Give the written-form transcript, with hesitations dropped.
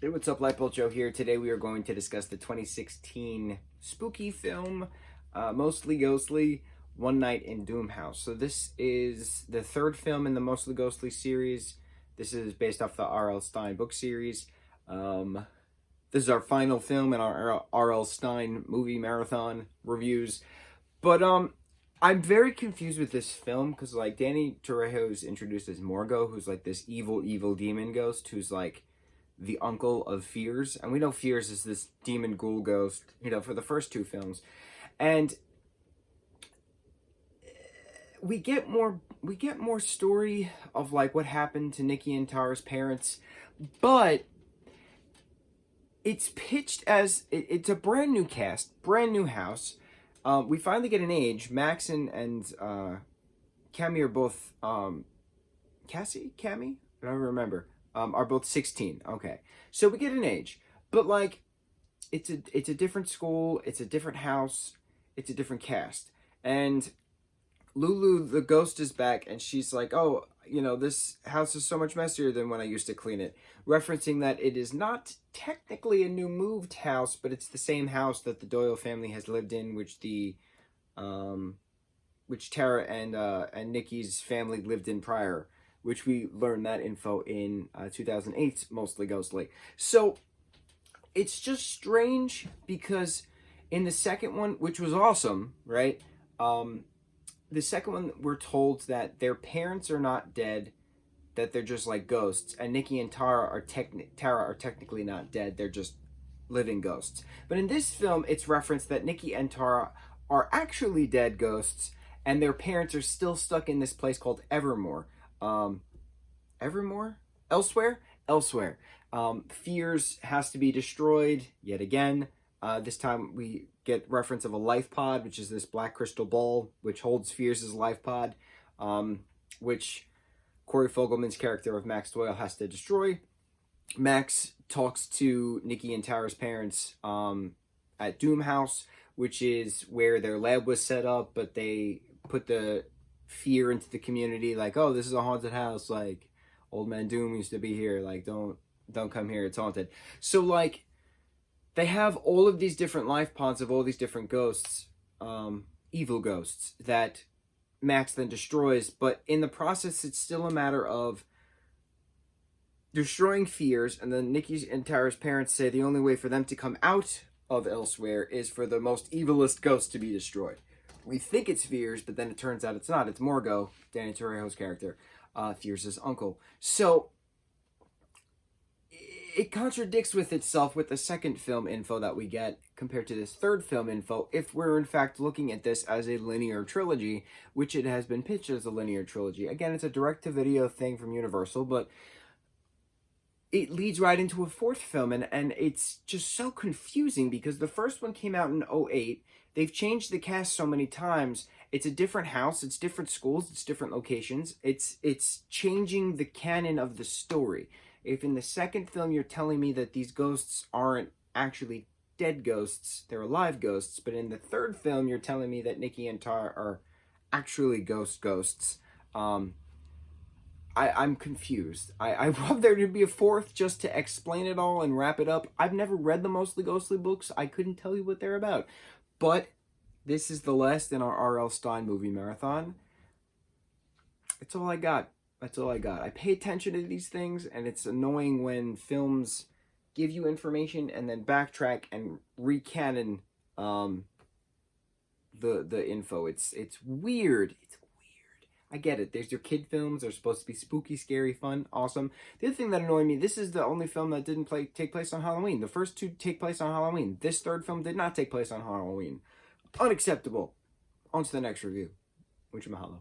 Hey, what's up, lightboltjoe here. Today we are going to discuss the 2016 spooky film, Mostly Ghostly, One Night in Doom House. So this is the third film in the Mostly Ghostly series. This is based off the R.L. Stine book series. This is our final film in our R.L. Stine movie marathon reviews. But I'm very confused with this film because, like, Danny Trejo is introduced as Morgo, who's like this evil demon ghost who's like the uncle of Fears, and we know Fears is this demon ghoul ghost, for the first two films, and we get more story of like what happened to Nikki and Tara's parents, but it's pitched as it's a brand new cast, brand new house. We finally get an age. Max and Cammy are both Cammy? I don't remember. Are both 16. Okay. So we get an age. But like it's a different school, it's a different house, it's a different cast. And Lulu, the ghost, is back, and she's like, oh, this house is so much messier than when I used to clean it. Referencing that it is not technically a new moved house, but it's the same house that the Doyle family has lived in, which Tara and Nikki's family lived in prior, which we learned that info in 2008's Mostly Ghostly. So it's just strange because in the second one, which was awesome, right? The second one, we're told that their parents are not dead, that they're just like ghosts, and Nikki and Tara are technically not dead, they're just living ghosts. But in this film, it's referenced that Nikki and Tara are actually dead ghosts, and their parents are still stuck in this place called Evermore. Elsewhere. Fears has to be destroyed yet again. This time we get reference of a life pod, which is this black crystal ball, which holds Fears' life pod, which Corey Fogelman's character of Max Doyle has to destroy. Max talks to Nikki and Tara's parents at Doom House, which is where their lab was set up, but they put the fear into the community, like, oh, this is a haunted house, like Old Man Doom used to be here, like don't come here, it's haunted. So like they have all of these different life pods of all these different ghosts, evil ghosts that Max then destroys, but in the process it's still a matter of destroying Fears, and then Nikki and Tara's parents say the only way for them to come out of Elsewhere is for the most evilest ghost to be destroyed. We think it's Fears, but then it turns out it's not. It's Morgo, Danny Trejo's character, Fears' uncle. So it contradicts with itself with the second film info that we get compared to this third film info, if we're in fact looking at this as a linear trilogy, which it has been pitched as a linear trilogy. Again, it's a direct-to-video thing from Universal, but it leads right into a fourth film, and it's just so confusing because the first one came out in 2008. They've changed the cast so many times. It's a different house, it's different schools, it's different locations. It's changing the canon of the story. If in the second film you're telling me that these ghosts aren't actually dead ghosts, they're alive ghosts, but in the third film you're telling me that Nikki and Tara are actually ghosts, I'm confused. I want there to be a fourth just to explain it all and wrap it up. I've never read the Mostly Ghostly books. I couldn't tell you what they're about. But this is the last in our R.L. Stine movie marathon. That's all I got. I pay attention to these things, and it's annoying when films give you information and then backtrack and recanon the info. It's weird. I get it. There's your kid films. They're supposed to be spooky, scary, fun, awesome. The other thing that annoyed me, this is the only film that didn't take place on Halloween. The first two take place on Halloween. This third film did not take place on Halloween. Unacceptable. On to the next review. Mucho mahalo.